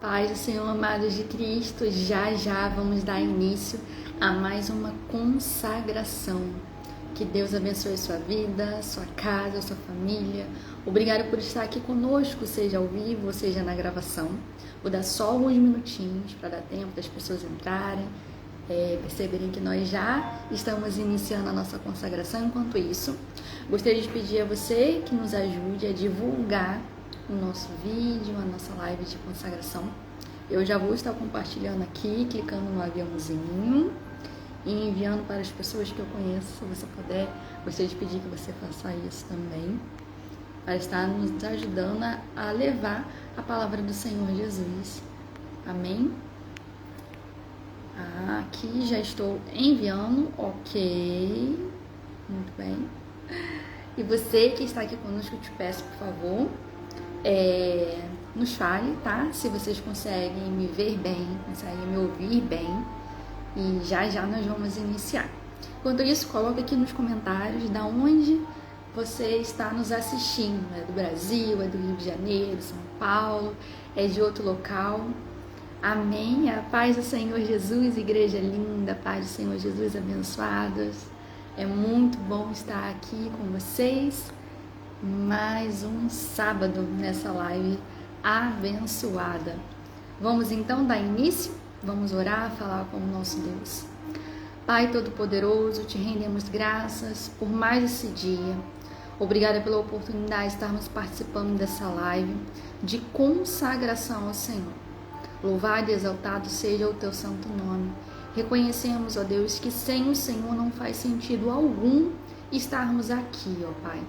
Paz do Senhor, amados de Cristo, já vamos dar início a mais uma consagração. Que Deus abençoe sua vida, sua casa, sua família. Obrigado por estar aqui conosco, seja ao vivo, seja na gravação. Vou dar só alguns minutinhos para dar tempo das pessoas entrarem, perceberem que nós já estamos iniciando a nossa consagração. Enquanto isso, gostaria de pedir a você que nos ajude a divulgar o nosso vídeo, a nossa live de consagração. Eu já vou estar compartilhando aqui, clicando no aviãozinho e enviando para as pessoas que eu conheço. Se você puder, gostaria de pedir que você faça isso também, para estar nos ajudando a levar a palavra do Senhor Jesus. Amém? Aqui já estou enviando, ok, muito bem. E você que está aqui conosco, eu te peço, por favor, nos fale, tá? Se vocês conseguem me ver bem, conseguem me ouvir bem. E já nós vamos iniciar. Enquanto isso, coloca aqui nos comentários da onde você está nos assistindo. É do Brasil, é do Rio de Janeiro, São Paulo, é de outro local. Amém? A paz do Senhor Jesus, igreja linda, a paz do Senhor Jesus, abençoados. É muito bom estar aqui com vocês. Mais um sábado nessa live abençoada. Vamos então dar início? Vamos orar, falar com o nosso Deus. Pai Todo-Poderoso, te rendemos graças por mais esse dia. Obrigada pela oportunidade de estarmos participando dessa live de consagração ao Senhor. Louvado e exaltado seja o teu santo nome. Reconhecemos, ó Deus, que sem o Senhor não faz sentido algum estarmos aqui, ó Pai.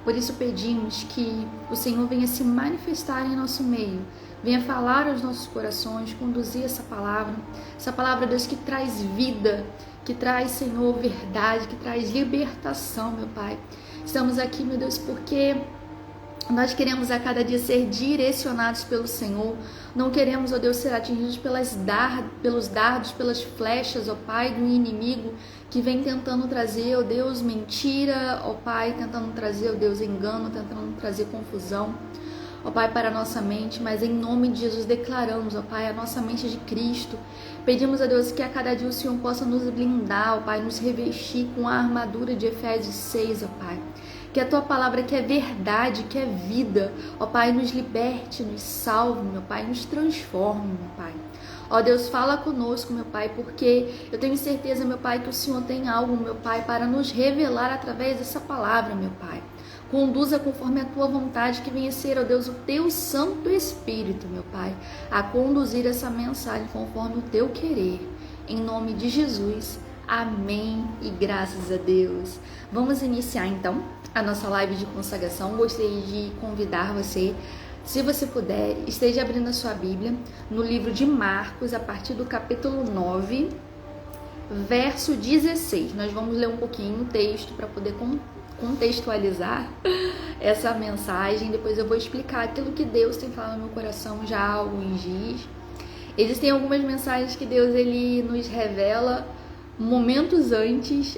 Por isso pedimos que o Senhor venha se manifestar em nosso meio, venha falar aos nossos corações, conduzir essa palavra, Deus, que traz vida, que traz, Senhor, verdade, que traz libertação, meu Pai. Estamos aqui, meu Deus, porque nós queremos a cada dia ser direcionados pelo Senhor. Não queremos, ó Deus, ser atingidos pelos dardos, pelas flechas, ó Pai, do inimigo que vem tentando trazer, ó Deus, mentira, ó Pai, tentando trazer, ó Deus, engano, tentando trazer confusão, ó Pai, para a nossa mente. Mas em nome de Jesus declaramos, ó Pai, a nossa mente de Cristo. Pedimos a Deus que a cada dia o Senhor possa nos blindar, ó Pai, nos revestir com a armadura de Efésios 6, ó Pai. Que a Tua palavra, que é verdade, que é vida, ó Pai, nos liberte, nos salve, meu Pai, nos transforme, meu Pai. Ó Deus, fala conosco, meu Pai, porque eu tenho certeza, meu Pai, que o Senhor tem algo, meu Pai, para nos revelar através dessa palavra, meu Pai. Conduza conforme a Tua vontade, que venha ser, ó Deus, o Teu Santo Espírito, meu Pai, a conduzir essa mensagem conforme o Teu querer. Em nome de Jesus, amém e graças a Deus. Vamos iniciar, então, a nossa live de consagração. Gostaria de convidar você, se você puder, esteja abrindo a sua Bíblia no livro de Marcos, a partir do capítulo 9, verso 16. Nós vamos ler um pouquinho o texto para poder contextualizar essa mensagem. Depois eu vou explicar aquilo que Deus tem falado no meu coração já há alguns dias. Existem algumas mensagens que Deus ele nos revela momentos antes.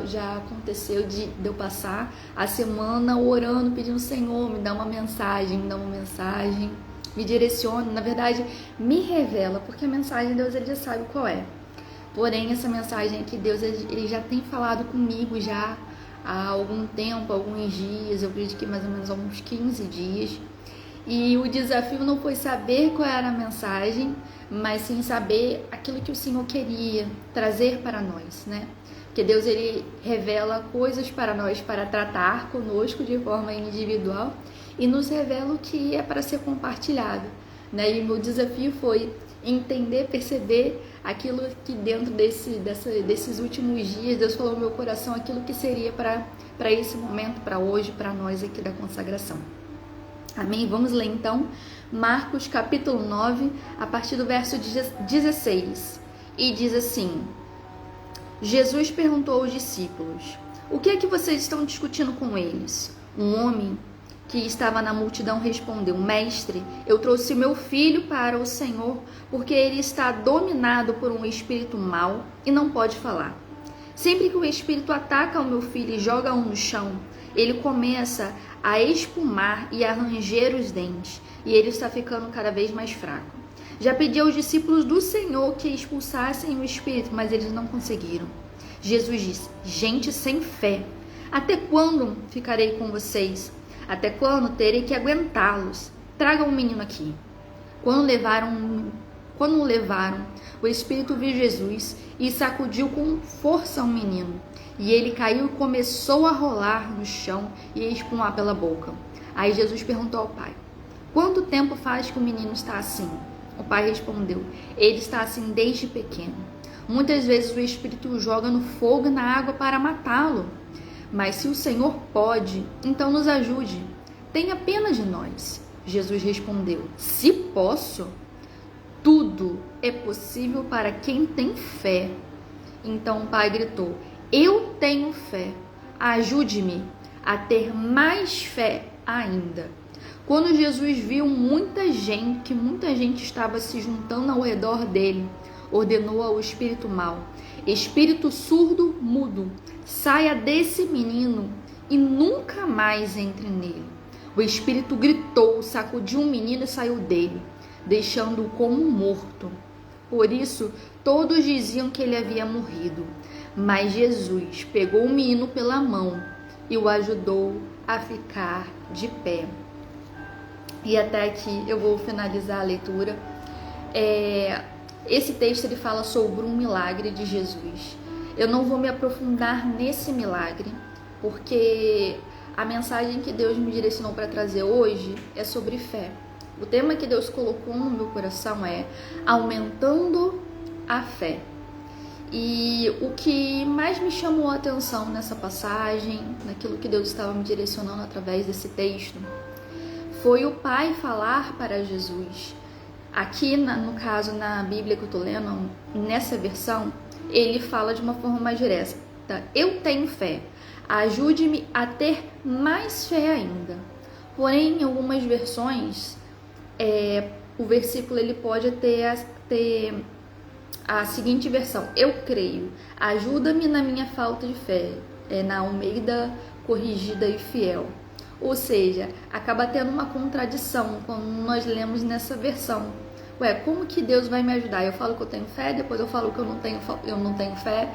Já aconteceu de eu passar a semana orando, pedindo: Senhor, me dá uma mensagem, me direciona. Na verdade, me revela, porque a mensagem Deus ele já sabe qual é. Porém, essa mensagem aqui, Deus ele já tem falado comigo já há algum tempo, alguns dias, eu acredito que mais ou menos alguns 15 dias. E o desafio não foi saber qual era a mensagem, mas sim saber aquilo que o Senhor queria trazer para nós, né? Porque Deus ele revela coisas para nós para tratar conosco de forma individual e nos revela o que é para ser compartilhado, né? E o meu desafio foi entender, perceber aquilo que dentro desses últimos dias Deus falou no meu coração, aquilo que seria para esse momento, para hoje, para nós aqui da consagração. Amém? Vamos ler então Marcos capítulo 9, a partir do verso 16. E diz assim: Jesus perguntou aos discípulos: o que é que vocês estão discutindo com eles? Um homem que estava na multidão respondeu: Mestre, eu trouxe meu filho para o Senhor, porque ele está dominado por um espírito mau e não pode falar. Sempre que o espírito ataca o meu filho e joga-o no chão, ele começa a espumar e a ranger os dentes, e ele está ficando cada vez mais fraco. Já pedi aos discípulos do Senhor que expulsassem o espírito, mas eles não conseguiram. Jesus disse: gente sem fé, até quando ficarei com vocês? Até quando terei que aguentá-los? Tragam o menino aqui. Quando o levaram, o espírito viu Jesus e sacudiu com força o menino. E ele caiu e começou a rolar no chão e a espumar pela boca. Aí Jesus perguntou ao pai: quanto tempo faz que o menino está assim? O pai respondeu: ele está assim desde pequeno. Muitas vezes o espírito o joga no fogo e na água para matá-lo. Mas se o Senhor pode, então nos ajude. Tenha pena de nós. Jesus respondeu: se posso, tudo é possível para quem tem fé. Então o pai gritou: eu tenho fé. Ajude-me a ter mais fé ainda. Quando Jesus viu que muita gente estava se juntando ao redor dele, ordenou ao espírito mau: espírito surdo, mudo, saia desse menino e nunca mais entre nele. O espírito gritou, sacudiu o menino e saiu dele, deixando-o como morto. Por isso, todos diziam que ele havia morrido. Mas Jesus pegou o menino pela mão e o ajudou a ficar de pé. E até aqui eu vou finalizar a leitura. Esse texto ele fala sobre um milagre de Jesus. Eu não vou me aprofundar nesse milagre, porque a mensagem que Deus me direcionou para trazer hoje é sobre fé. O tema que Deus colocou no meu coração é aumentando a fé. E o que mais me chamou a atenção nessa passagem, naquilo que Deus estava me direcionando através desse texto, foi o Pai falar para Jesus. Aqui, no caso, na Bíblia que eu estou lendo, nessa versão, ele fala de uma forma mais direta: eu tenho fé, ajude-me a ter mais fé ainda. Porém, em algumas versões, o versículo ele pode ter a seguinte versão: eu creio, ajuda-me na minha falta de fé. Na Almeida Corrigida e Fiel. Ou seja, acaba tendo uma contradição quando nós lemos nessa versão. Como que Deus vai me ajudar? Eu falo que eu tenho fé, depois eu falo que eu não tenho fé.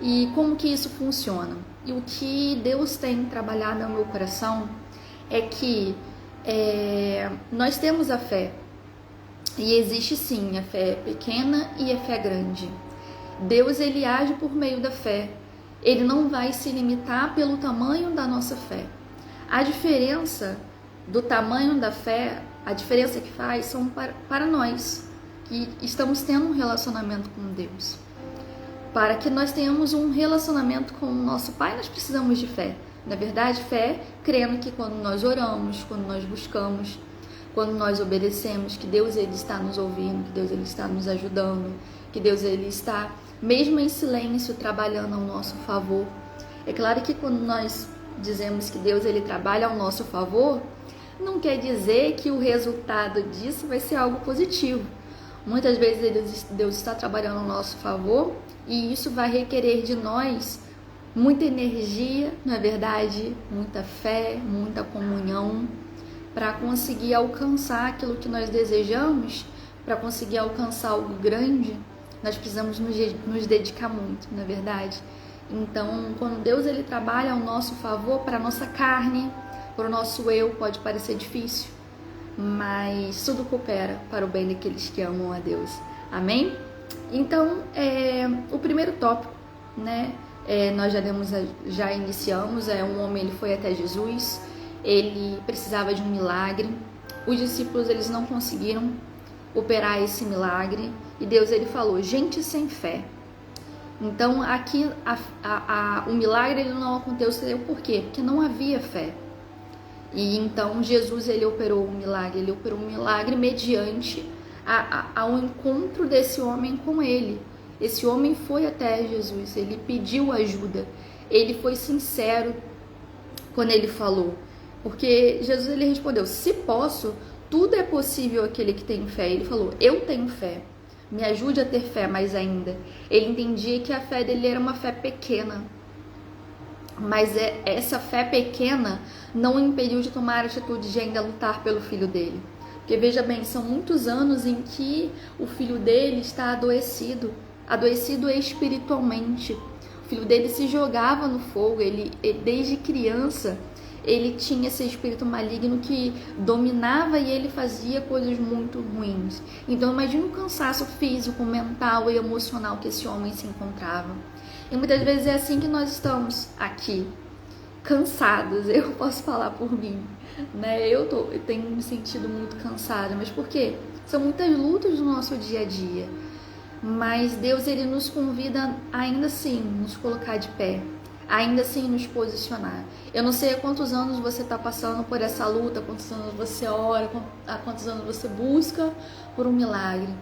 E como que isso funciona? E o que Deus tem trabalhado no meu coração é que nós temos a fé. E existe sim a fé pequena e a fé grande. Deus ele age por meio da fé. Ele não vai se limitar pelo tamanho da nossa fé. A diferença do tamanho da fé, a diferença que faz são para nós, que estamos tendo um relacionamento com Deus. Para que nós tenhamos um relacionamento com o nosso Pai, nós precisamos de fé. Na verdade, fé, crendo que quando nós oramos, quando nós buscamos, quando nós obedecemos, que Deus ele está nos ouvindo, que Deus ele está nos ajudando, que Deus ele está, mesmo em silêncio, trabalhando ao nosso favor. É claro que quando nós dizemos que Deus ele trabalha ao nosso favor, não quer dizer que o resultado disso vai ser algo positivo. Muitas vezes Deus está trabalhando ao nosso favor e isso vai requerer de nós muita energia, não é verdade? Muita fé, muita comunhão para conseguir alcançar aquilo que nós desejamos. Para conseguir alcançar algo grande, nós precisamos nos dedicar muito, não é verdade? Então, quando Deus ele trabalha ao nosso favor, para a nossa carne, para o nosso eu, pode parecer difícil, mas tudo coopera para o bem daqueles que amam a Deus. Amém? Então, o primeiro tópico, né? Nós já iniciamos, um homem ele foi até Jesus, ele precisava de um milagre, os discípulos eles não conseguiram operar esse milagre, e Deus ele falou: gente sem fé. Então aqui o milagre ele não aconteceu por quê? Porque não havia fé. E então Jesus ele operou um milagre mediante ao encontro desse homem com ele. Esse homem foi até Jesus, ele pediu ajuda, ele foi sincero quando ele falou, porque Jesus ele respondeu: se posso, tudo é possível àquele que tem fé. Ele falou: eu tenho fé, me ajude a ter fé mais ainda. Ele entendia que a fé dele era uma fé pequena. Mas essa fé pequena não o impediu de tomar a atitude de ainda lutar pelo filho dele. Porque veja bem, são muitos anos em que o filho dele está adoecido espiritualmente. O filho dele se jogava no fogo, ele desde criança ele tinha esse espírito maligno que dominava e ele fazia coisas muito ruins. Então imagina o cansaço físico, mental e emocional que esse homem se encontrava. E muitas vezes é assim que nós estamos aqui, cansados. Eu posso falar por mim, né? Eu tenho me sentido muito cansada, mas por quê? São muitas lutas no nosso dia a dia. Mas Deus, ele nos convida ainda assim nos colocar de pé, ainda assim nos posicionar. Eu não sei há quantos anos você está passando por essa luta, quantos anos você ora, há quantos anos você busca por um milagre.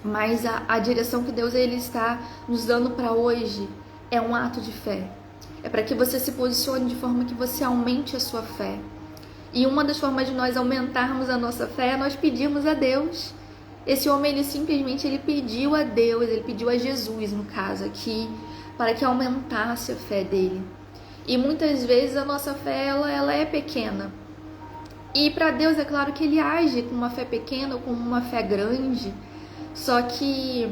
Mas a direção que Deus ele está nos dando para hoje é um ato de fé. É para que você se posicione de forma que você aumente a sua fé. E uma das formas de nós aumentarmos a nossa fé é nós pedirmos a Deus. Esse homem, ele simplesmente pediu a Deus, ele pediu a Jesus, no caso aqui, para que aumentasse a fé dele. E muitas vezes a nossa fé, ela é pequena. E para Deus, é claro que ele age com uma fé pequena ou com uma fé grande. Só que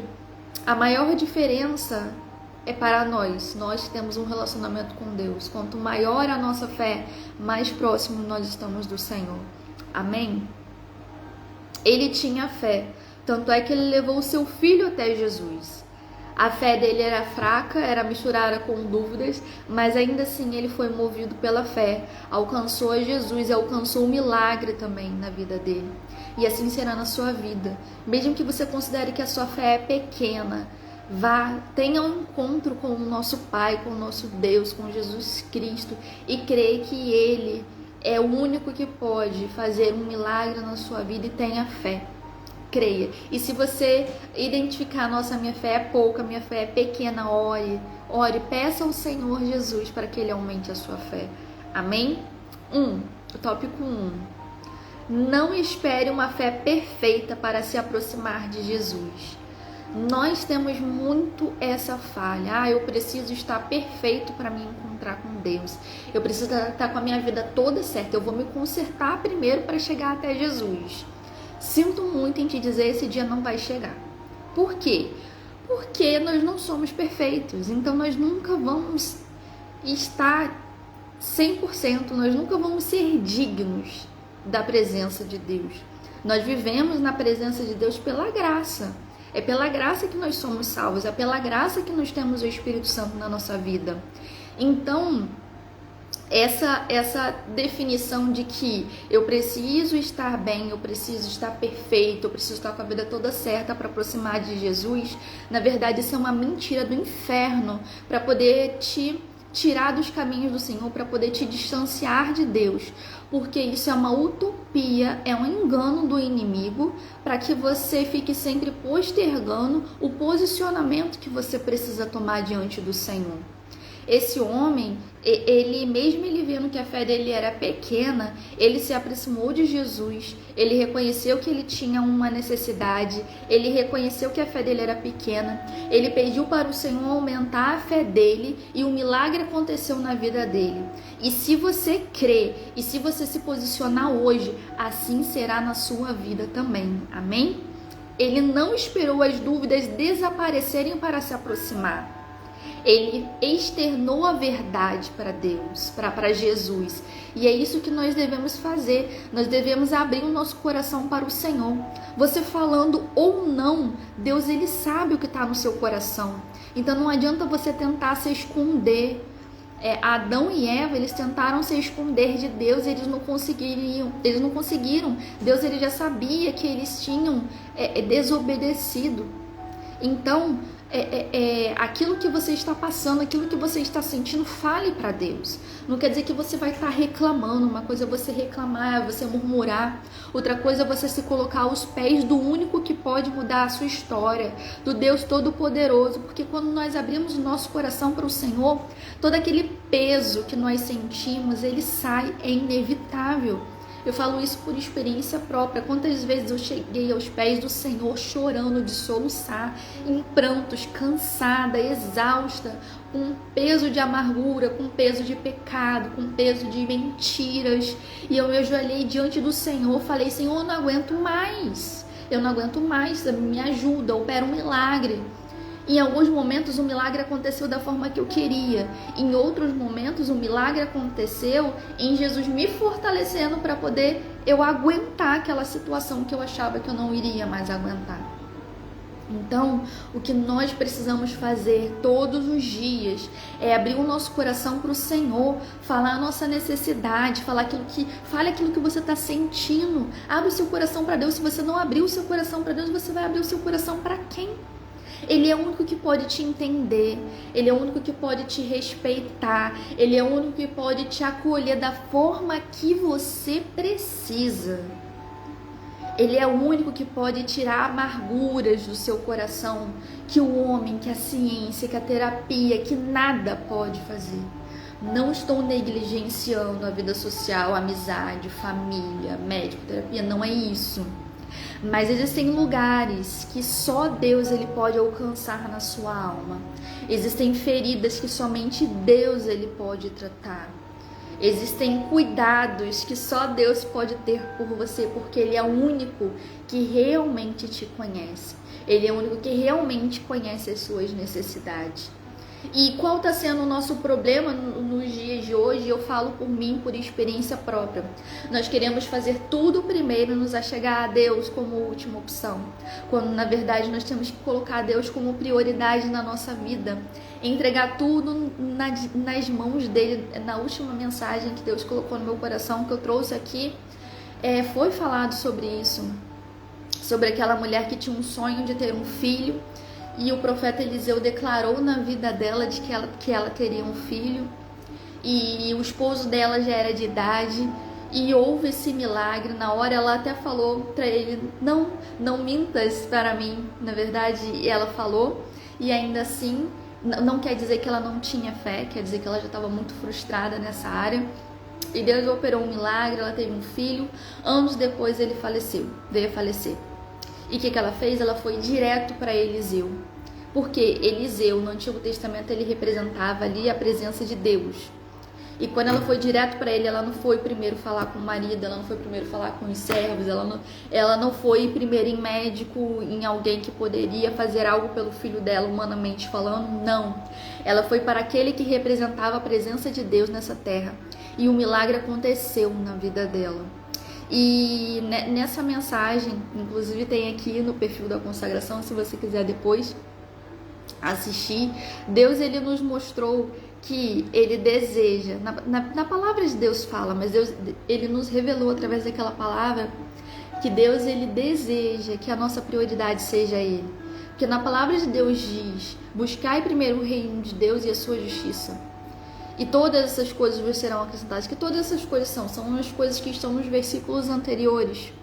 a maior diferença é para nós. Nós temos um relacionamento com Deus. Quanto maior a nossa fé, mais próximo nós estamos do Senhor. Amém? Ele tinha fé, tanto é que ele levou o seu filho até Jesus. A fé dele era fraca, era misturada com dúvidas, mas ainda assim ele foi movido pela fé, alcançou a Jesus e alcançou o milagre também na vida dele. E assim será na sua vida. Mesmo que você considere que a sua fé é pequena, tenha um encontro com o nosso Pai, com o nosso Deus, com Jesus Cristo, e creia que Ele é o único que pode fazer um milagre na sua vida, e tenha fé. Creia. E se você identificar, nossa, minha fé é pouca, minha fé é pequena, ore, peça ao Senhor Jesus para que Ele aumente a sua fé. Amém? Tópico 1. Não espere uma fé perfeita para se aproximar de Jesus. Nós temos muito essa falha. Eu preciso estar perfeito para me encontrar com Deus. Eu preciso estar com a minha vida toda certa. Eu vou me consertar primeiro para chegar até Jesus. Sinto muito em te dizer, esse dia não vai chegar. Por quê? Porque nós não somos perfeitos. Então nós nunca vamos estar 100%. Nós nunca vamos ser dignos da presença de Deus. Nós vivemos na presença de Deus pela graça. É pela graça que nós somos salvos, é pela graça que nós temos o Espírito Santo na nossa vida. Então, essa definição de que eu preciso estar bem, eu preciso estar perfeito, eu preciso estar com a vida toda certa para aproximar de Jesus, na verdade isso é uma mentira do inferno para poder te tirar dos caminhos do Senhor, para poder te distanciar de Deus, porque isso é uma utopia, é um engano do inimigo, para que você fique sempre postergando o posicionamento que você precisa tomar diante do Senhor. Esse homem, mesmo ele vendo que a fé dele era pequena, ele se aproximou de Jesus, ele reconheceu que ele tinha uma necessidade, ele reconheceu que a fé dele era pequena, ele pediu para o Senhor aumentar a fé dele e um milagre aconteceu na vida dele. E se você crê e se você se posicionar hoje, assim será na sua vida também. Amém? Ele não esperou as dúvidas desaparecerem para se aproximar. Ele externou a verdade para Deus, para Jesus. E é isso que nós devemos fazer. Nós devemos abrir o nosso coração para o Senhor. Você falando ou não, Deus ele sabe o que está no seu coração. Então não adianta você tentar se esconder. Adão e Eva, eles tentaram se esconder de Deus, eles não conseguiram. Deus ele já sabia que eles tinham desobedecido. Então, aquilo que você está passando, aquilo que você está sentindo, fale para Deus. Não quer dizer que você vai estar reclamando. Uma coisa é você reclamar, você murmurar. Outra coisa é você se colocar aos pés do único que pode mudar a sua história, do Deus Todo-Poderoso. Porque quando nós abrimos o nosso coração para o Senhor, todo aquele peso que nós sentimos, ele sai, é inevitável. Eu falo isso por experiência própria. Quantas vezes eu cheguei aos pés do Senhor chorando de soluçar, em prantos, cansada, exausta, com um peso de amargura, com um peso de pecado, com um peso de mentiras. E eu me ajoelhei diante do Senhor, falei: Senhor, eu não aguento mais. Eu não aguento mais, me ajuda, opera um milagre. Em alguns momentos o milagre aconteceu da forma que eu queria. Em outros momentos o milagre aconteceu em Jesus me fortalecendo para poder eu aguentar aquela situação que eu achava que eu não iria mais aguentar. Então, o que nós precisamos fazer todos os dias é abrir o nosso coração para o Senhor, falar a nossa necessidade, fale aquilo que você está sentindo. Abre o seu coração para Deus. Se você não abrir o seu coração para Deus, você vai abrir o seu coração para quem? Ele é o único que pode te entender, Ele é o único que pode te respeitar, Ele é o único que pode te acolher da forma que você precisa. Ele é o único que pode tirar amarguras do seu coração, que o homem, que a ciência, que a terapia, que nada pode fazer. Não estou negligenciando a vida social, a amizade, família, médico, terapia, não é isso. Mas existem lugares que só Deus ele pode alcançar na sua alma. Existem feridas que somente Deus ele pode tratar. Existem cuidados que só Deus pode ter por você, porque Ele é o único que realmente te conhece. Ele é o único que realmente conhece as suas necessidades. E qual está sendo o nosso problema nos dias de hoje? Eu falo por mim, por experiência própria. Nós queremos fazer tudo primeiro, nos achegar a Deus como última opção, quando na verdade nós temos que colocar Deus como prioridade na nossa vida, entregar tudo nas mãos dele. Na última mensagem que Deus colocou no meu coração, que eu trouxe aqui, foi falado sobre isso, sobre aquela mulher que tinha um sonho de ter um filho. E o profeta Eliseu declarou na vida dela de que ela teria um filho. E o esposo dela já era de idade. E houve esse milagre. Na hora ela até falou para ele: não mintas para mim. Na verdade ela falou. E ainda assim, não quer dizer que ela não tinha fé. Quer dizer que ela já estava muito frustrada nessa área. E Deus operou um milagre. Ela teve um filho. Anos depois ele veio a falecer. E o que ela fez? Ela foi direto para Eliseu. Porque Eliseu, no Antigo Testamento, ele representava ali a presença de Deus. E quando ela foi direto para ele, ela não foi primeiro falar com o marido, ela não foi primeiro falar com os servos, ela não foi primeiro em médico, em alguém que poderia fazer algo pelo filho dela, humanamente falando, não. Ela foi para aquele que representava a presença de Deus nessa terra. E o milagre aconteceu na vida dela. E nessa mensagem, inclusive tem aqui no perfil da consagração, se você quiser depois assistir, Deus ele nos mostrou que ele deseja, na palavra de Deus fala, mas Deus ele nos revelou através daquela palavra que Deus ele deseja que a nossa prioridade seja ele. Porque na palavra de Deus diz: buscai primeiro o reino de Deus e a sua justiça, e todas essas coisas vos serão acrescentadas. Que todas essas coisas são as coisas que estão nos versículos anteriores.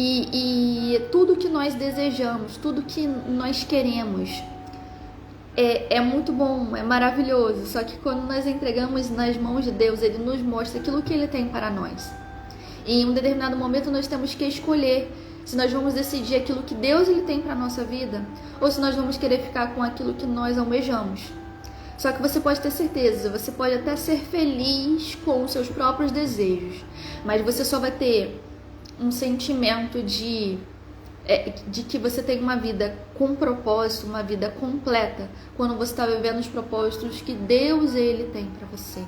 E tudo que nós desejamos, tudo que nós queremos é muito bom, é maravilhoso. Só que quando nós entregamos nas mãos de Deus, Ele nos mostra aquilo que Ele tem para nós. E em um determinado momento nós temos que escolher se nós vamos decidir aquilo que Deus ele tem para a nossa vida, ou se nós vamos querer ficar com aquilo que nós almejamos. Só que você pode ter certeza, você pode até ser feliz com os seus próprios desejos, mas você só vai ter um sentimento de que você tem uma vida com propósito, uma vida completa, quando você está vivendo os propósitos que Deus ele tem para você.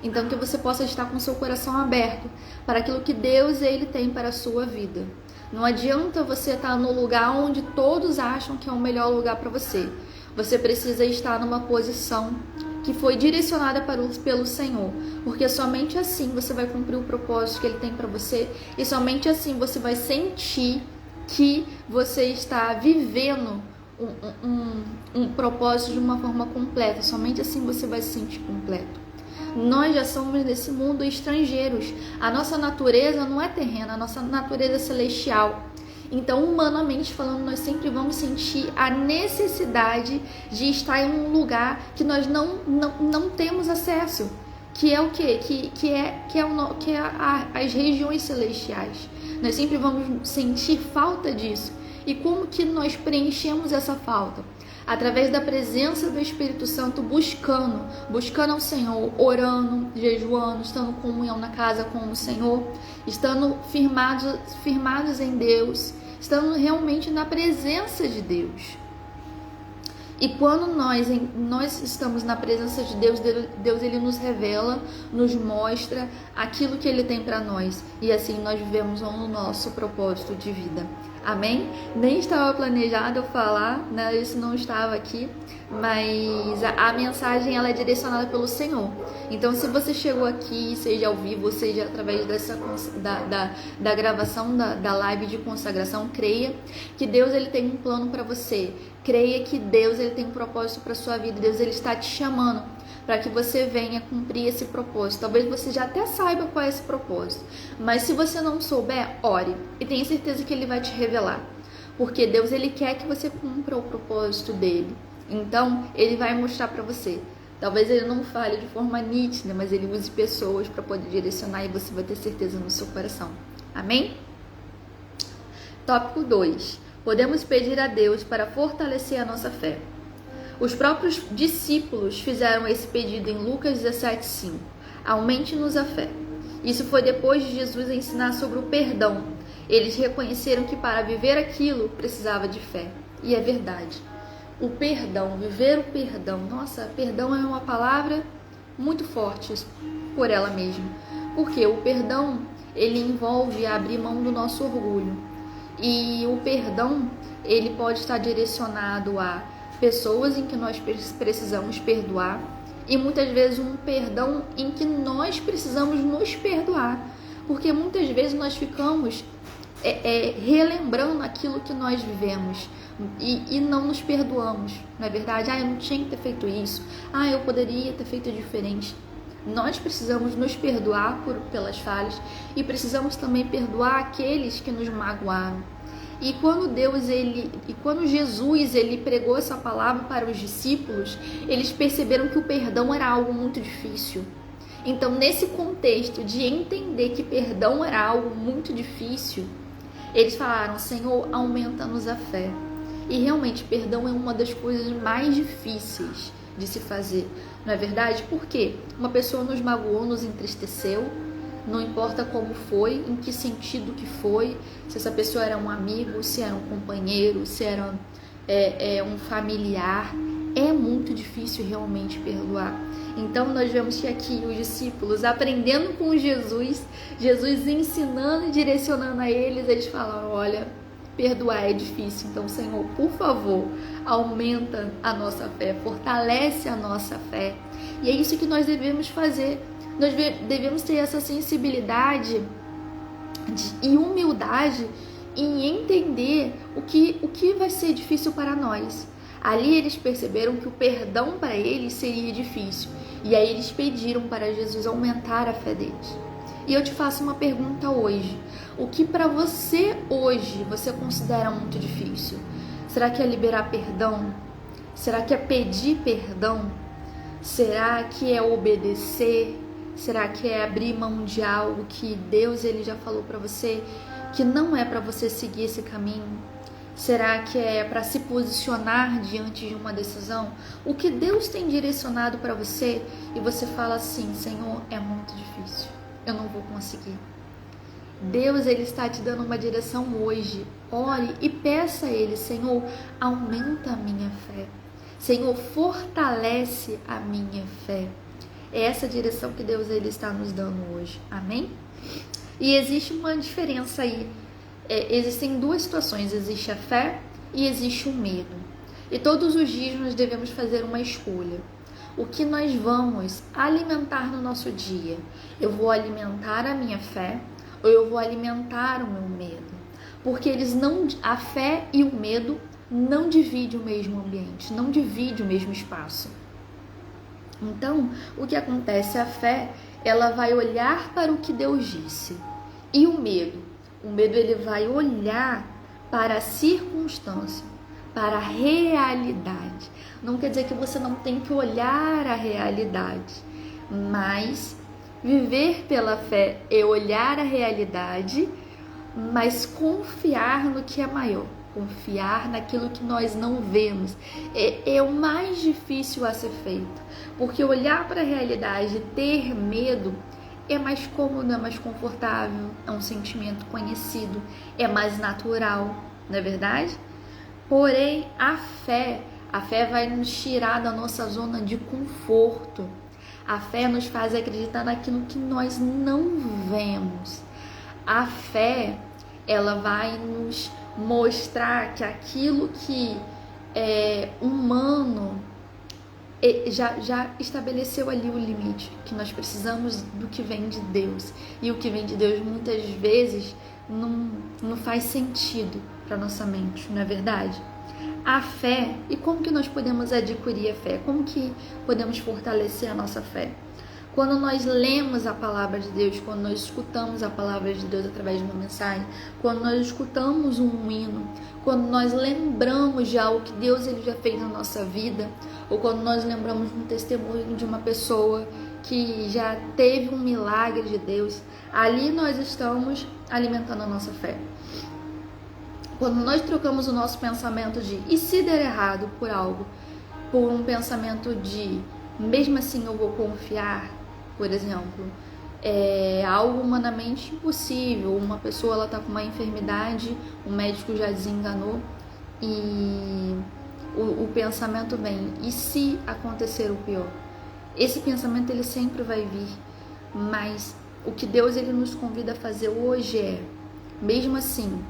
Então que você possa estar com seu coração aberto para aquilo que Deus ele tem para a sua vida. Não adianta você estar no lugar onde todos acham que é o melhor lugar para você. Você precisa estar numa posição que foi direcionada pelo Senhor, porque somente assim você vai cumprir o propósito que Ele tem para você, e somente assim você vai sentir que você está vivendo um propósito de uma forma completa. Somente assim você vai se sentir completo. Nós já somos nesse mundo estrangeiros. A nossa natureza não é terrena, a nossa natureza é celestial. Então, humanamente falando, nós sempre vamos sentir a necessidade de estar em um lugar que nós não temos acesso. que é o quê? As regiões celestiais. Nós sempre vamos sentir falta disso. E como que nós preenchemos essa falta? Através da presença do Espírito Santo, buscando ao Senhor, orando, jejuando, estando em comunhão na casa com o Senhor, estando firmados em Deus, estando realmente na presença de Deus. E quando nós estamos na presença de Deus, Deus ele nos revela, nos mostra aquilo que Ele tem para nós. E assim nós vivemos o nosso propósito de vida. Amém? Nem estava planejado eu falar, né? Isso não estava aqui, mas a mensagem ela é direcionada pelo Senhor. Então, se você chegou aqui, seja ao vivo, seja através da gravação da live de consagração, creia que Deus ele tem um plano para você. Creia que Deus ele tem um propósito para sua vida. Deus ele está te chamando para que você venha cumprir esse propósito. Talvez você já até saiba qual é esse propósito, mas se você não souber, ore e tenha certeza que Ele vai te revelar, porque Deus ele quer que você cumpra o propósito dele. Então Ele vai mostrar para você. Talvez Ele não fale de forma nítida, mas Ele use pessoas para poder direcionar e você vai ter certeza no seu coração. Amém? Tópico 2. Podemos pedir a Deus para fortalecer a nossa fé. Os próprios discípulos fizeram esse pedido em Lucas 17:5. Aumente-nos a fé. Isso foi depois de Jesus ensinar sobre o perdão. Eles reconheceram que para viver aquilo precisava de fé. E é verdade. O perdão, viver o perdão. Nossa, perdão é uma palavra muito forte por ela mesma. Porque o perdão, ele envolve abrir mão do nosso orgulho. E o perdão, ele pode estar direcionado a pessoas em que nós precisamos perdoar e muitas vezes um perdão em que nós precisamos nos perdoar, porque muitas vezes nós ficamos relembrando aquilo que nós vivemos e não nos perdoamos, não é verdade? Eu não tinha que ter feito isso, eu poderia ter feito diferente. Nós precisamos nos perdoar pelas falhas e precisamos também perdoar aqueles que nos magoaram. E quando Jesus ele pregou essa palavra para os discípulos, eles perceberam que o perdão era algo muito difícil. Então, nesse contexto de entender que perdão era algo muito difícil, eles falaram: Senhor, aumenta-nos a fé. E realmente, perdão é uma das coisas mais difíceis de se fazer, não é verdade? Porque uma pessoa nos magoou, nos entristeceu, não importa como foi, em que sentido que foi, se essa pessoa era um amigo, se era um companheiro, se era um familiar, é muito difícil realmente perdoar. Então nós vemos que aqui os discípulos aprendendo com Jesus ensinando e direcionando a eles falaram: olha, perdoar é difícil, então Senhor, por favor, aumenta a nossa fé, fortalece a nossa fé. E é isso que nós devemos fazer. Nós devemos ter essa sensibilidade e humildade em entender o que vai ser difícil para nós. Ali eles perceberam que o perdão para eles seria difícil. E aí eles pediram para Jesus aumentar a fé deles. E eu te faço uma pergunta hoje. O que para você hoje você considera muito difícil? Será que é liberar perdão? Será que é pedir perdão? Será que é obedecer? Será que é abrir mão de algo que Deus ele já falou para você que não é para você seguir esse caminho? Será que é para se posicionar diante de uma decisão? O que Deus tem direcionado para você e você fala assim: Senhor, é muito difícil, eu não vou conseguir. Deus ele está te dando uma direção hoje. Ore e peça a Ele: Senhor, aumenta a minha fé. Senhor, fortalece a minha fé. É essa direção que Deus ele está nos dando hoje. Amém? E existe uma diferença aí. Existem duas situações. Existe a fé e existe o medo. E todos os dias nós devemos fazer uma escolha. O que nós vamos alimentar no nosso dia? Eu vou alimentar a minha fé ou eu vou alimentar o meu medo? Porque a fé e o medo não dividem o mesmo ambiente, não dividem o mesmo espaço. Então, o que acontece? A fé, ela vai olhar para o que Deus disse. E o medo? O medo, ele vai olhar para a circunstância, para a realidade. Não quer dizer que você não tem que olhar a realidade, Mas viver pela fé é olhar a realidade, mas confiar no que é maior. Confiar naquilo que nós não vemos é o mais difícil a ser feito, porque olhar para a realidade, ter medo, é mais cômodo, é mais confortável, é um sentimento conhecido, é mais natural, não é verdade? Porém, a fé vai nos tirar da nossa zona de conforto. A fé nos faz acreditar naquilo que nós não vemos. A fé, ela vai nos mostrar que aquilo que é humano já estabeleceu ali o limite, que nós precisamos do que vem de Deus. E o que vem de Deus muitas vezes não faz sentido para nossa mente, não é verdade? A fé, e como que nós podemos adquirir a fé? Como que podemos fortalecer a nossa fé? Quando nós lemos a palavra de Deus, quando nós escutamos a palavra de Deus através de uma mensagem, quando nós escutamos um hino, quando nós lembramos de algo que Deus ele já fez na nossa vida, ou quando nós lembramos de um testemunho de uma pessoa que já teve um milagre de Deus, ali nós estamos alimentando a nossa fé. Quando nós trocamos o nosso pensamento de e se der errado por algo, por um pensamento de mesmo assim eu vou confiar, por exemplo, é algo humanamente impossível, uma pessoa ela está com uma enfermidade, o médico já desenganou e o pensamento vem, e se acontecer o pior? Esse pensamento ele sempre vai vir, mas o que Deus ele nos convida a fazer hoje é, mesmo assim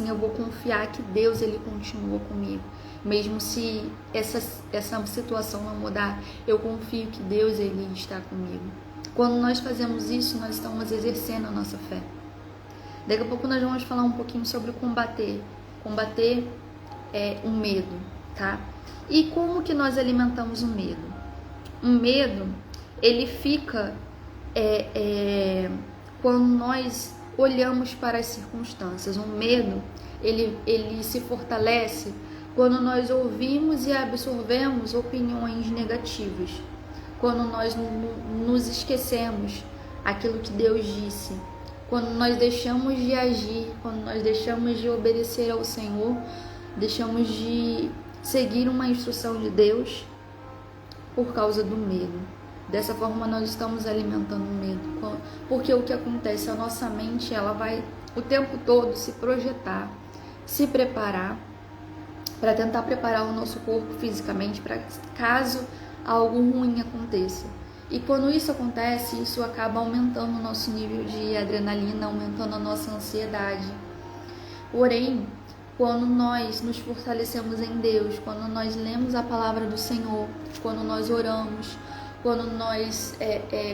eu vou confiar que Deus ele continua comigo. Mesmo se essa situação não mudar, eu confio que Deus ele está comigo. Quando nós fazemos isso, nós estamos exercendo a nossa fé. Daqui a pouco nós vamos falar um pouquinho sobre combater. Combater é o medo, tá? E como que nós alimentamos o medo? O medo, ele fica quando nós olhamos para as circunstâncias. O medo, ele se fortalece quando nós ouvimos e absorvemos opiniões negativas, quando nós nos esquecemos aquilo que Deus disse, quando nós deixamos de agir, quando nós deixamos de obedecer ao Senhor, deixamos de seguir uma instrução de Deus por causa do medo. Dessa forma nós estamos alimentando o medo, porque o que acontece, a nossa mente ela vai o tempo todo se projetar, se preparar, para tentar preparar o nosso corpo fisicamente para caso algo ruim aconteça. E quando isso acontece, isso acaba aumentando o nosso nível de adrenalina, aumentando a nossa ansiedade. Porém, quando nós nos fortalecemos em Deus, quando nós lemos a palavra do Senhor, quando nós oramos, quando nós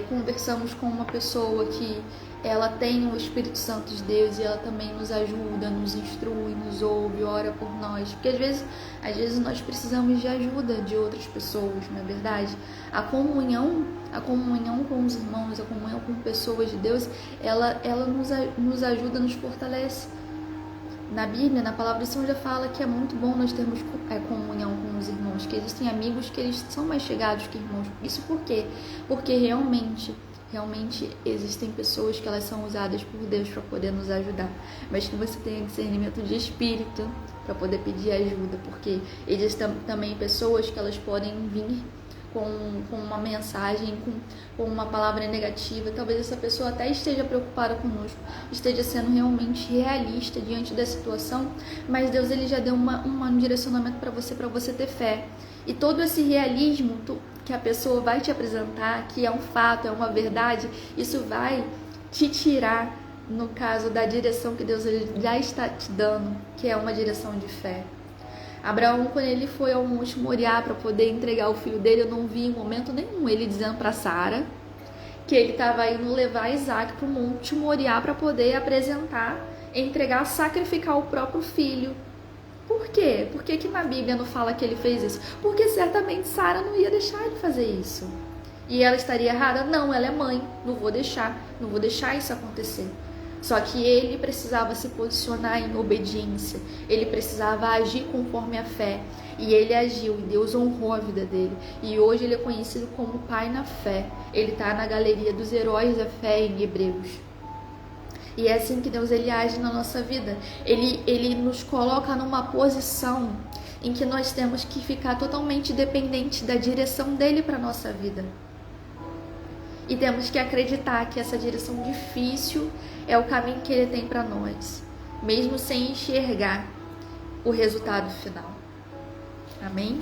conversamos com uma pessoa que ela tem o Espírito Santo de Deus e ela também nos ajuda, nos instrui, nos ouve, ora por nós. Porque às vezes nós precisamos de ajuda de outras pessoas, não é verdade? A comunhão com os irmãos, a comunhão com pessoas de Deus, ela nos ajuda, nos fortalece. Na Bíblia, na palavra do Senhor já fala que é muito bom nós termos comunhão com os irmãos, que existem amigos que eles são mais chegados que irmãos. Isso por quê? Porque realmente existem pessoas que elas são usadas por Deus para poder nos ajudar, mas que você tenha discernimento de espírito para poder pedir ajuda, porque existem também pessoas que elas podem vir com uma mensagem, com uma palavra negativa. Talvez essa pessoa até esteja preocupada conosco, esteja sendo realmente realista diante da situação, mas Deus ele já deu um direcionamento para você ter fé. E todo esse realismo que a pessoa vai te apresentar, que é um fato, é uma verdade, isso vai te tirar, no caso da direção que Deus ele já está te dando, que é uma direção de fé. Abraão, quando ele foi ao Monte Moriá para poder entregar o filho dele, eu não vi em momento nenhum ele dizendo para Sara que ele estava indo levar Isaac para o Monte Moriá para poder apresentar, entregar, sacrificar o próprio filho. Por quê? Por que na Bíblia não fala que ele fez isso? Porque certamente Sara não ia deixar ele fazer isso. E ela estaria errada? Não, ela é mãe, não vou deixar isso acontecer. Só que ele precisava se posicionar em obediência, ele precisava agir conforme a fé. E ele agiu, e Deus honrou a vida dele. E hoje ele é conhecido como pai na fé. Ele está na galeria dos heróis da fé em Hebreus. E é assim que Deus ele age na nossa vida. Ele nos coloca numa posição em que nós temos que ficar totalmente dependente da direção dele para a nossa vida. E temos que acreditar que essa direção difícil é o caminho que ele tem para nós, mesmo sem enxergar o resultado final. Amém?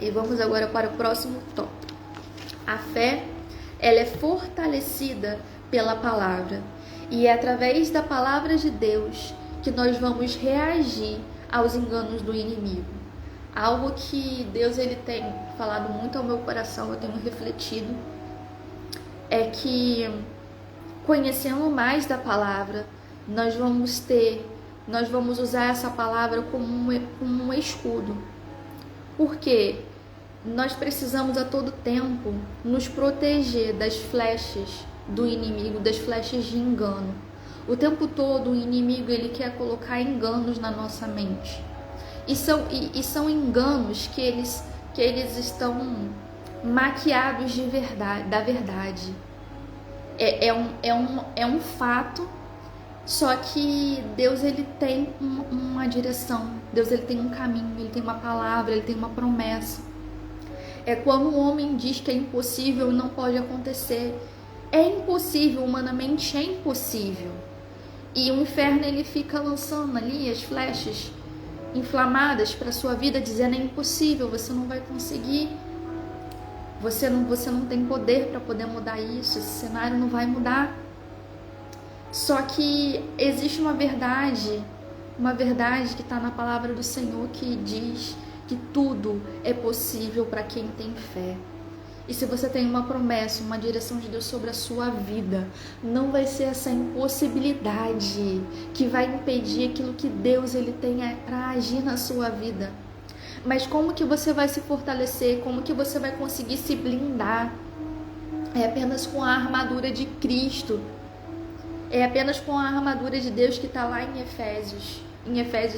E vamos agora para o próximo tópico. A fé, ela é fortalecida pela palavra. E é através da palavra de Deus que nós vamos reagir aos enganos do inimigo. Algo que Deus ele tem falado muito ao meu coração, eu tenho refletido, é que conhecendo mais da palavra, nós vamos usar essa palavra como um escudo. Porque nós precisamos a todo tempo nos proteger das flechas do inimigo, das flechas de engano. O tempo todo o inimigo ele quer colocar enganos na nossa mente. E são enganos que eles estão maquiados de verdade, da verdade. É um fato, só que Deus ele tem uma direção, Deus ele tem um caminho, ele tem uma palavra, ele tem uma promessa. É quando o homem diz que é impossível e não pode acontecer. É impossível, humanamente é impossível. E o inferno ele fica lançando ali as flechas inflamadas para a sua vida, dizendo: é impossível, você não vai conseguir. Você não tem poder para poder mudar isso, esse cenário não vai mudar. Só que existe uma verdade que está na palavra do Senhor que diz que tudo é possível para quem tem fé. E se você tem uma promessa, uma direção de Deus sobre a sua vida, não vai ser essa impossibilidade que vai impedir aquilo que Deus ele tem para agir na sua vida. Mas como que você vai se fortalecer? Como que você vai conseguir se blindar? É apenas com a armadura de Cristo. É apenas com a armadura de Deus que está lá em Efésios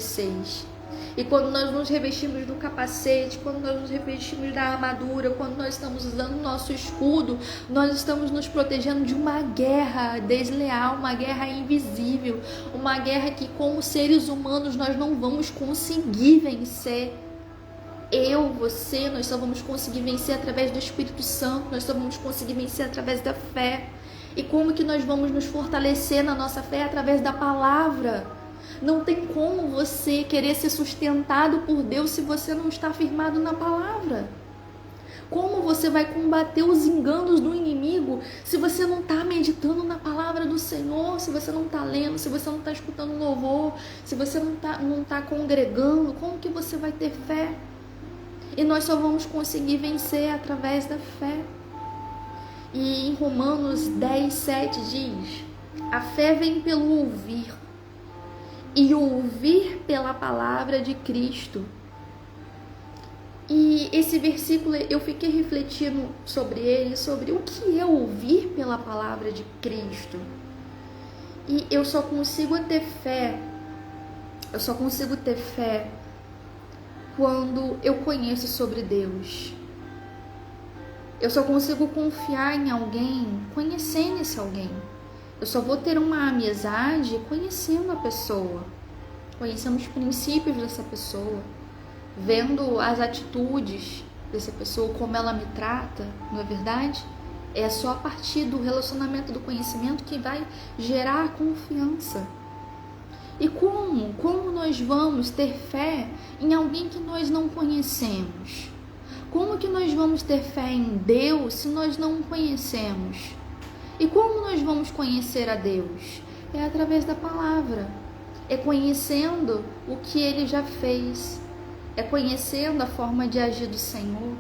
6. E quando nós nos revestimos do capacete, quando nós nos revestimos da armadura, quando nós estamos usando o nosso escudo, nós estamos nos protegendo de uma guerra desleal, uma guerra invisível, uma guerra que como seres humanos nós não vamos conseguir vencer. Você, nós só vamos conseguir vencer através do Espírito Santo, nós só vamos conseguir vencer através da fé. E como que nós vamos nos fortalecer na nossa fé? Através da palavra. Não tem como você querer ser sustentado por Deus se você não está firmado na palavra. Como você vai combater os enganos do inimigo se você não está meditando na palavra do Senhor, se você não está lendo, se você não está escutando louvor, se você não tá congregando? Como que você vai ter fé? E nós só vamos conseguir vencer através da fé. E em Romanos 10:7 diz: a fé vem pelo ouvir, e ouvir pela palavra de Cristo. E esse versículo eu fiquei refletindo sobre ele, sobre o que é ouvir pela palavra de Cristo. E eu só consigo ter fé quando eu conheço sobre Deus. Eu só consigo confiar em alguém conhecendo esse alguém. Eu só vou ter uma amizade conhecendo a pessoa, conhecendo os princípios dessa pessoa, vendo as atitudes dessa pessoa, como ela me trata, não é verdade? É só a partir do relacionamento, do conhecimento que vai gerar confiança. E como nós vamos ter fé em alguém que nós não conhecemos? Como que nós vamos ter fé em Deus se nós não o conhecemos? E como nós vamos conhecer a Deus? É através da palavra. É conhecendo o que Ele já fez. É conhecendo a forma de agir do Senhor.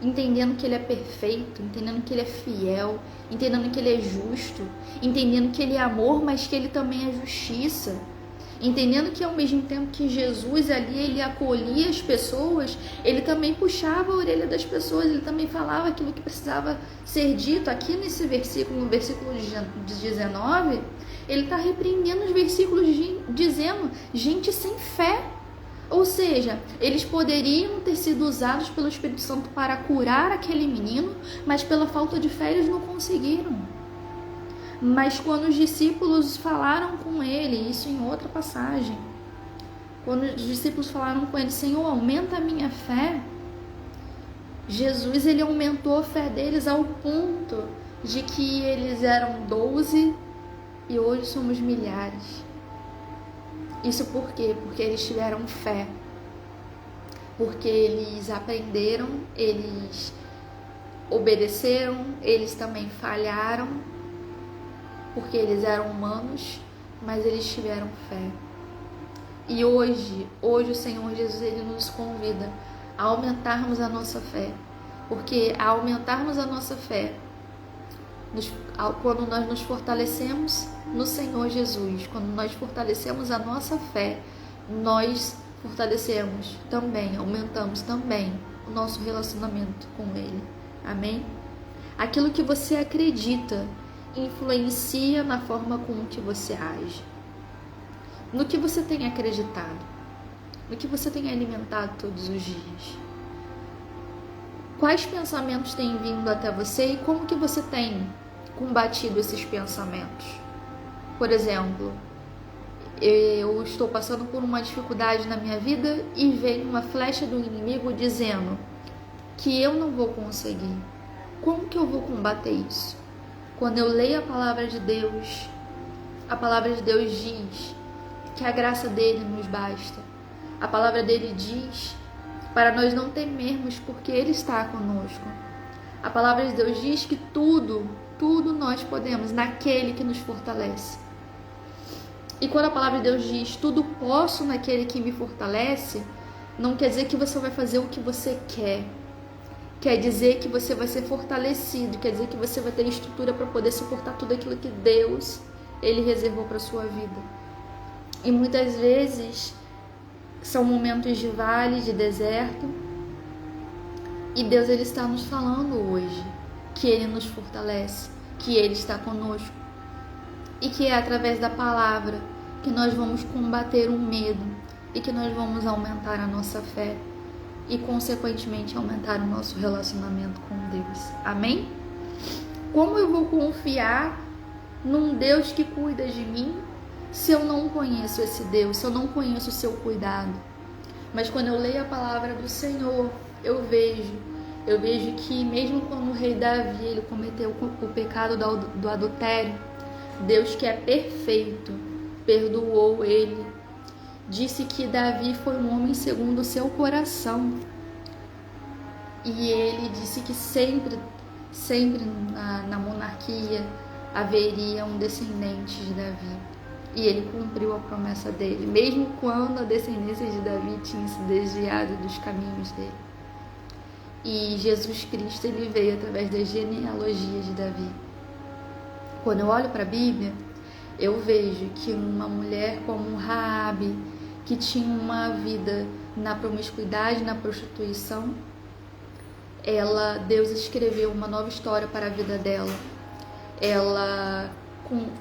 Entendendo que Ele é perfeito, entendendo que Ele é fiel, entendendo que Ele é justo, entendendo que Ele é amor, mas que Ele também é justiça. entendendo que ao mesmo tempo que Jesus ali, ele acolhia as pessoas, ele também puxava a orelha das pessoas, ele também falava aquilo que precisava ser dito. Aqui nesse versículo, no versículo de 19, ele está repreendendo os versículos dizendo gente sem fé. Ou seja, eles poderiam ter sido usados pelo Espírito Santo para curar aquele menino, mas pela falta de fé eles não conseguiram. Mas quando os discípulos falaram com ele, isso em outra passagem, quando os discípulos falaram com ele, Senhor, aumenta a minha fé, Jesus, ele aumentou a fé deles ao ponto de que eles eram 12 e hoje somos milhares. Isso por quê? Porque eles tiveram fé, porque eles aprenderam, eles obedeceram, eles também falharam, porque eles eram humanos, mas eles tiveram fé. E hoje o Senhor Jesus, ele nos convida a aumentarmos a nossa fé, porque ao aumentarmos a nossa fé, quando nós nos fortalecemos no Senhor Jesus, quando nós fortalecemos a nossa fé, nós fortalecemos também, aumentamos também o nosso relacionamento com Ele. Amém? Aquilo que você acredita influencia na forma como que você age. No que você tem acreditado, no que você tem alimentado todos os dias. Quais pensamentos têm vindo até você e como que você tem combatido esses pensamentos? Por exemplo, eu estou passando por uma dificuldade na minha vida e vem uma flecha do inimigo dizendo que eu não vou conseguir. Como que eu vou combater isso? Quando eu leio a palavra de Deus diz que a graça dele nos basta. A palavra dele diz para nós não temermos porque ele está conosco. A palavra de Deus diz que tudo nós podemos naquele que nos fortalece. E quando a palavra de Deus diz tudo posso naquele que me fortalece, não quer dizer que você vai fazer o que você quer. Quer dizer que você vai ser fortalecido, quer dizer que você vai ter estrutura para poder suportar tudo aquilo que Deus, ele reservou para a sua vida. E muitas vezes são momentos de vale, de deserto, e Deus, ele está nos falando hoje que ele nos fortalece, que ele está conosco, e que é através da palavra que nós vamos combater o medo e que nós vamos aumentar a nossa fé e, consequentemente, aumentar o nosso relacionamento com Deus. Amém? Como eu vou confiar num Deus que cuida de mim se eu não conheço esse Deus, se eu não conheço o seu cuidado? Mas quando eu leio a palavra do Senhor, eu vejo que mesmo quando o rei Davi, ele cometeu o pecado do adultério, Deus, que é perfeito, perdoou ele. Disse que Davi foi um homem segundo o seu coração. E ele disse que sempre na monarquia haveria um descendente de Davi. E ele cumpriu a promessa dele, mesmo quando a descendência de Davi tinha se desviado dos caminhos dele. E Jesus Cristo, ele veio através da genealogia de Davi. Quando eu olho para a Bíblia, eu vejo que uma mulher como Raabe, que tinha uma vida na promiscuidade, na prostituição, Deus escreveu uma nova história para a vida dela. Ela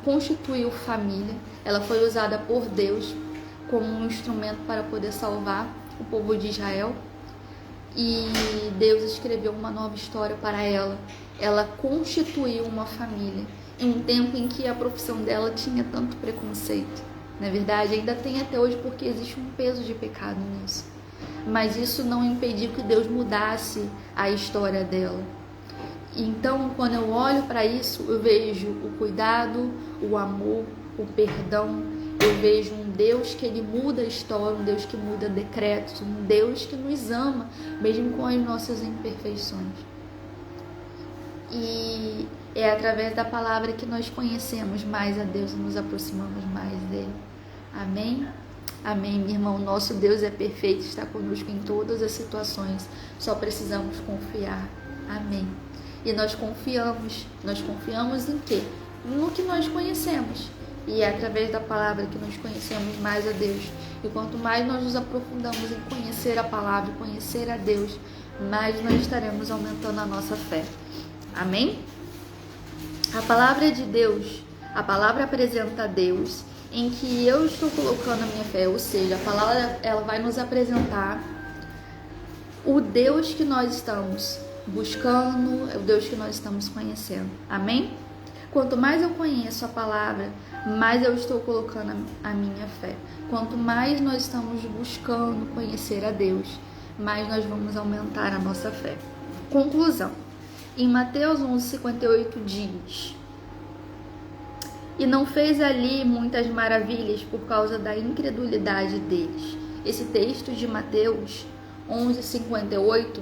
constituiu família, ela foi usada por Deus como um instrumento para poder salvar o povo de Israel. E Deus escreveu uma nova história para ela. Ela constituiu uma família em um tempo em que a profissão dela tinha tanto preconceito. Na verdade, ainda tem até hoje, porque existe um peso de pecado nisso. Mas isso não impediu que Deus mudasse a história dela. Então, quando eu olho para isso, eu vejo o cuidado, o amor, o perdão. Eu vejo um Deus que ele muda a história, um Deus que muda decretos, um Deus que nos ama, mesmo com as nossas imperfeições. E é através da palavra que nós conhecemos mais a Deus e nos aproximamos mais dele. Amém? Amém, meu irmão. Nosso Deus é perfeito, está conosco em todas as situações. Só precisamos confiar. Amém. E nós confiamos em quê? No que nós conhecemos, E é através da palavra que nós conhecemos mais a Deus. E quanto mais nós nos aprofundamos em conhecer a palavra, conhecer a Deus, mais nós estaremos aumentando a nossa fé. Amém? A palavra de Deus, a palavra apresenta a Deus em que eu estou colocando a minha fé, ou seja, a palavra ela vai nos apresentar o Deus que nós estamos buscando, o Deus que nós estamos conhecendo. Amém? Quanto mais eu conheço a palavra, mais eu estou colocando a minha fé. Quanto mais nós estamos buscando conhecer a Deus, mais nós vamos aumentar a nossa fé. Conclusão. Em Mateus 11:58 diz: e não fez ali muitas maravilhas por causa da incredulidade deles. Esse texto de Mateus 11:58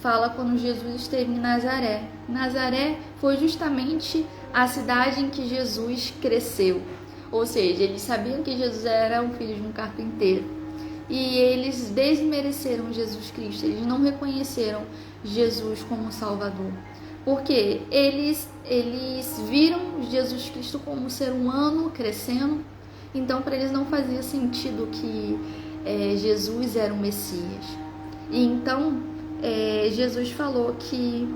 fala quando Jesus esteve em Nazaré. Nazaré foi justamente a cidade em que Jesus cresceu. Ou seja, eles sabiam que Jesus era um filho de um carpinteiro. E eles desmereceram Jesus Cristo. Eles não reconheceram Jesus como Salvador. Porque eles viram Jesus Cristo como um ser humano crescendo. Então, para eles não fazia sentido que Jesus era o Messias. E então, Jesus falou que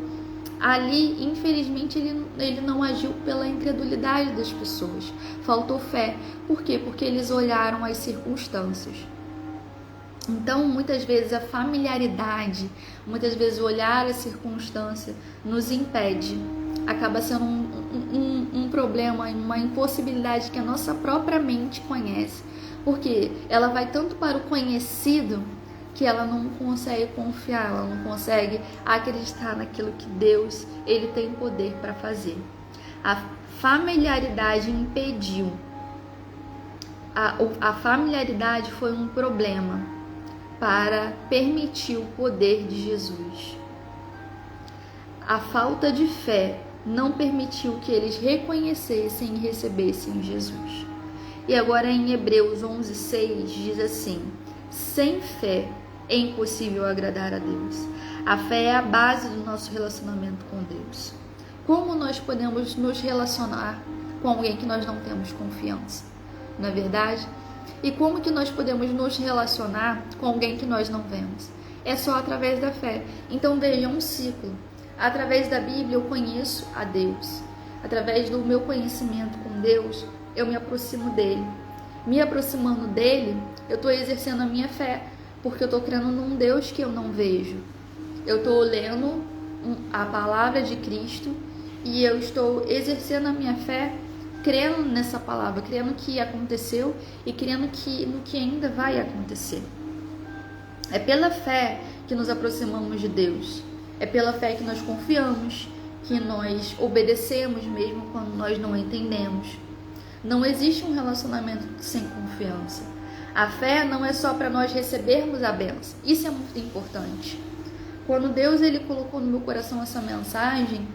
ali, infelizmente, ele não agiu pela incredulidade das pessoas. Faltou fé. Por quê? Porque eles olharam as circunstâncias. Então, muitas vezes a familiaridade, muitas vezes olhar a circunstância nos impede. Acaba sendo um problema, uma impossibilidade que a nossa própria mente conhece. Porque ela vai tanto para o conhecido que ela não consegue confiar, ela não consegue acreditar naquilo que Deus ele tem poder para fazer. A familiaridade impediu. A familiaridade foi um problema para permitir o poder de Jesus. A falta de fé não permitiu que eles reconhecessem e recebessem Jesus. E agora em Hebreus 11:6 diz assim: sem fé é impossível agradar a Deus. A fé é a base do nosso relacionamento com Deus. Como nós podemos nos relacionar com alguém que nós não temos confiança? Não é verdade? E como que nós podemos nos relacionar com alguém que nós não vemos? É só através da fé. Então veja, um ciclo. Através da Bíblia eu conheço a Deus. Através do meu conhecimento com Deus, eu me aproximo dele. Me aproximando dele, eu estou exercendo a minha fé, porque eu estou crendo num Deus que eu não vejo. Eu estou lendo a palavra de Cristo e eu estou exercendo a minha fé, crendo nessa palavra, crendo que aconteceu e crendo no que ainda vai acontecer. É pela fé que nos aproximamos de Deus. É pela fé que nós confiamos, que nós obedecemos mesmo quando nós não entendemos. Não existe um relacionamento sem confiança. A fé não é só para nós recebermos a bênção. Isso é muito importante. Quando Deus ele colocou no meu coração essa mensagem,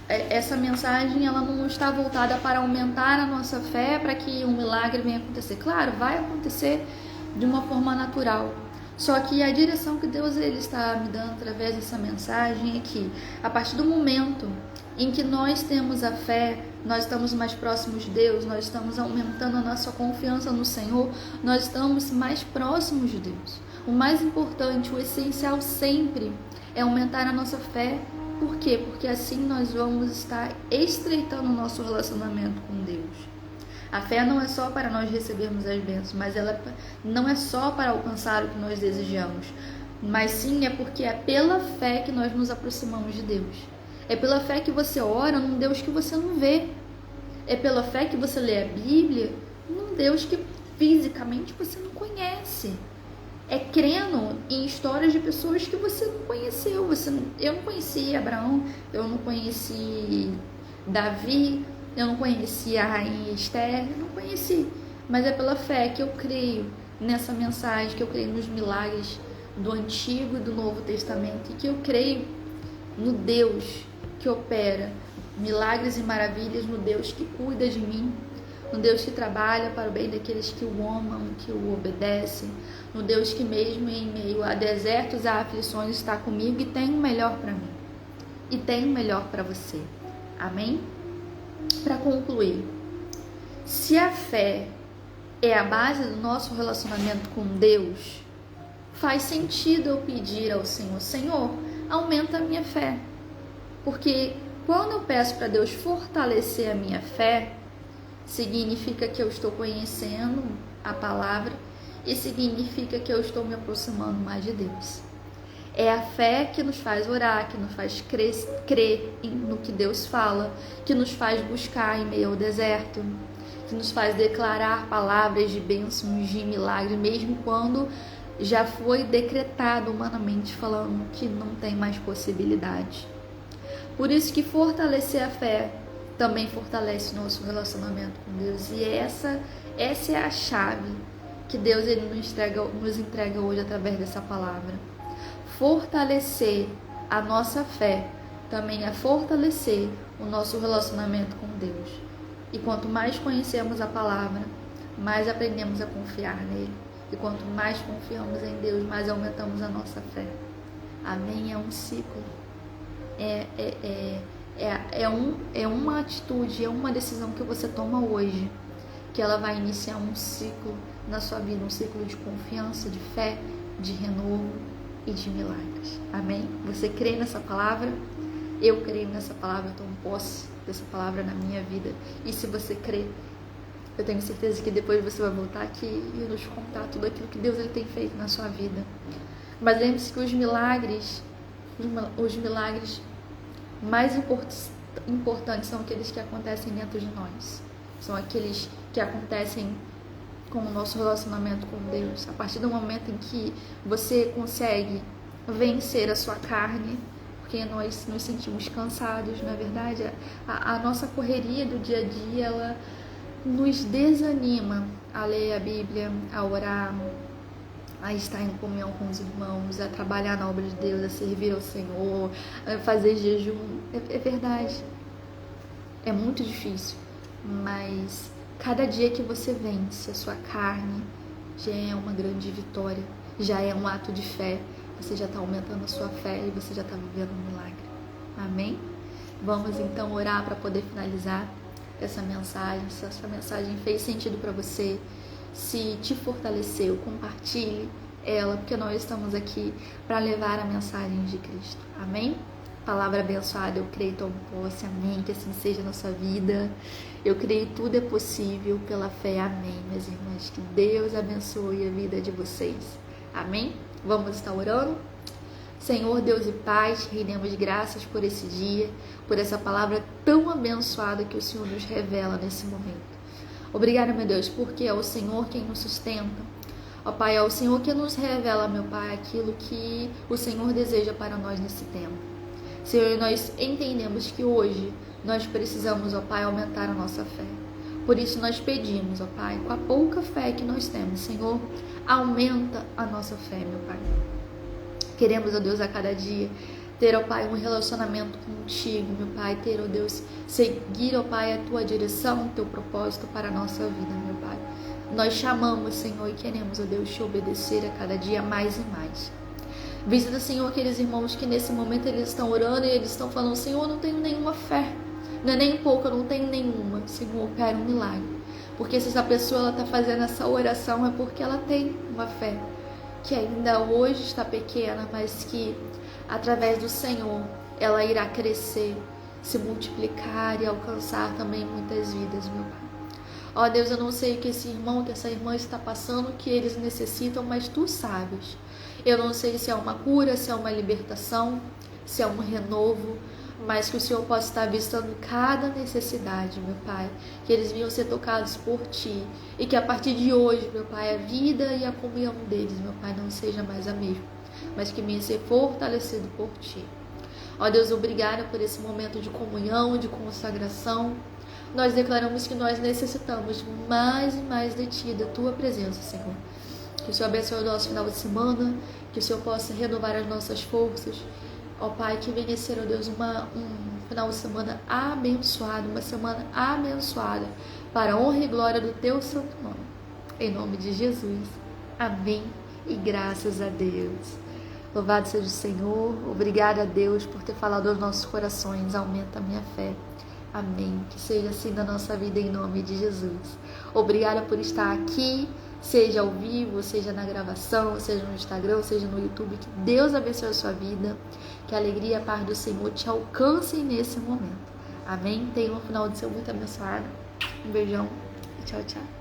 essa mensagem ela não está voltada para aumentar a nossa fé, para que um milagre venha acontecer. Claro, vai acontecer de uma forma natural. Só que a direção que Deus ele está me dando através dessa mensagem é que, a partir do momento em que nós temos a fé, nós estamos mais próximos de Deus, nós estamos aumentando a nossa confiança no Senhor, nós estamos mais próximos de Deus. O mais importante, o essencial sempre é aumentar a nossa fé. Por quê? Porque assim nós vamos estar estreitando o nosso relacionamento com Deus. A fé não é só para nós recebermos as bênçãos, mas ela não é só para alcançar o que nós desejamos, mas sim é porque é pela fé que nós nos aproximamos de Deus. É pela fé que você ora num Deus que você não vê. É pela fé que você lê a Bíblia num Deus que fisicamente você não conhece. É crendo em histórias de pessoas que você não conheceu. Eu não conheci Abraão, eu não conheci Davi, eu não conheci a rainha Esther, eu não conheci. Mas é pela fé que eu creio nessa mensagem, que eu creio nos milagres do Antigo e do Novo Testamento, e que eu creio no Deus que opera milagres e maravilhas, no Deus que cuida de mim, no Deus que trabalha para o bem daqueles que o amam, que o obedecem, no Deus que mesmo em meio a desertos, a aflições está comigo e tem o melhor para mim. E tem o melhor para você. Amém? Para concluir, Se a fé é a base do nosso relacionamento com Deus, faz sentido eu pedir ao Senhor: Senhor, aumenta a minha fé. Porque quando eu peço para Deus fortalecer a minha fé, significa que eu estou conhecendo a palavra e significa que eu estou me aproximando mais de Deus. É a fé que nos faz orar, que nos faz crer no que Deus fala, que nos faz buscar em meio ao deserto, que nos faz declarar palavras de bênçãos, de milagre, mesmo quando já foi decretado humanamente falando que não tem mais possibilidade. Por isso que fortalecer a fé também fortalece nosso relacionamento com Deus. E essa é a chave que Deus ele nos entrega hoje através dessa palavra. Fortalecer a nossa fé também é fortalecer o nosso relacionamento com Deus. E quanto mais conhecemos a palavra, mais aprendemos a confiar nele. E quanto mais confiamos em Deus, mais aumentamos a nossa fé. Amém? É um ciclo. É uma atitude, é uma decisão que você toma hoje, que ela vai iniciar um ciclo na sua vida, um ciclo de confiança, de fé, de renovo e de milagres. Amém? Você crê nessa palavra? Eu creio nessa palavra, eu tomo posse dessa palavra na minha vida. E se você crê, eu tenho certeza que depois você vai voltar aqui e nos contar tudo aquilo que Deus ele tem feito na sua vida. Mas lembre-se que os milagres mais importantes são aqueles que acontecem dentro de nós. São aqueles que acontecem com o nosso relacionamento com Deus. A partir do momento em que você consegue vencer a sua carne, porque nós nos sentimos cansados, na verdade, a nossa correria do dia a dia, ela nos desanima a ler a Bíblia, a orar, a estar em comunhão com os irmãos, a trabalhar na obra de Deus, a servir ao Senhor, a fazer jejum. É verdade. É muito difícil. Mas cada dia que você vence a sua carne, já é uma grande vitória. Já é um ato de fé. Você já está aumentando a sua fé e você já está vivendo um milagre. Amém? Vamos então orar para poder finalizar essa mensagem. Se essa mensagem fez sentido para você, se te fortaleceu, compartilhe ela, porque nós estamos aqui para levar a mensagem de Cristo. Amém? Palavra abençoada, eu creio, tomo posse, amém, que assim seja a nossa vida. Eu creio que tudo é possível pela fé, amém, minhas irmãs. Que Deus abençoe a vida de vocês. Amém? Vamos estar orando? Senhor, Deus e Pai, te rendemos graças por esse dia, por essa palavra tão abençoada que o Senhor nos revela nesse momento. Obrigada, meu Deus, porque é o Senhor quem nos sustenta. Ó Pai, é o Senhor que nos revela, meu Pai, aquilo que o Senhor deseja para nós nesse tempo. Senhor, nós entendemos que hoje nós precisamos, ó Pai, aumentar a nossa fé. Por isso nós pedimos, ó Pai, com a pouca fé que nós temos, Senhor, aumenta a nossa fé, meu Pai. Queremos, ó Deus, a cada dia ter, ó Pai, um relacionamento contigo, meu Pai, ter, ó Deus, seguir, ó Pai, a tua direção, o teu propósito para a nossa vida, meu Pai. Nós chamamos, Senhor, e queremos, ó Deus, te obedecer a cada dia mais e mais. Visita, Senhor, aqueles irmãos que nesse momento eles estão orando e eles estão falando: Senhor, eu não tenho nenhuma fé, não é nem um pouco, eu não tenho nenhuma. Senhor, opera um milagre. Porque se essa pessoa está fazendo essa oração é porque ela tem uma fé que ainda hoje está pequena, mas que através do Senhor ela irá crescer, se multiplicar e alcançar também muitas vidas, meu Pai. Ó Deus, eu não sei o que esse irmão, que essa irmã está passando, o que eles necessitam, mas Tu sabes. Eu não sei se é uma cura, se é uma libertação, se é um renovo, mas que o Senhor possa estar visitando cada necessidade, meu Pai. Que eles venham ser tocados por Ti. E que a partir de hoje, meu Pai, a vida e a comunhão deles, meu Pai, não seja mais a mesma, mas que venha ser fortalecido por Ti. Ó Deus, obrigada por esse momento de comunhão, de consagração. Nós declaramos que nós necessitamos mais e mais de Ti, da Tua presença, Senhor. Que o Senhor abençoe o nosso final de semana, que o Senhor possa renovar as nossas forças. Ó Pai, que venha ser, ó Deus, um final de semana abençoado, uma semana abençoada, para a honra e glória do Teu santo nome. Em nome de Jesus. Amém e graças a Deus. Louvado seja o Senhor. Obrigada a Deus por ter falado aos nossos corações. Aumenta a minha fé. Amém. Que seja assim na nossa vida, em nome de Jesus. Obrigada por estar aqui, seja ao vivo, seja na gravação, seja no Instagram, seja no YouTube. Que Deus abençoe a sua vida. Que a alegria e a paz do Senhor te alcancem nesse momento. Amém. Tenha um final de semana muito abençoado. Um beijão e tchau, tchau.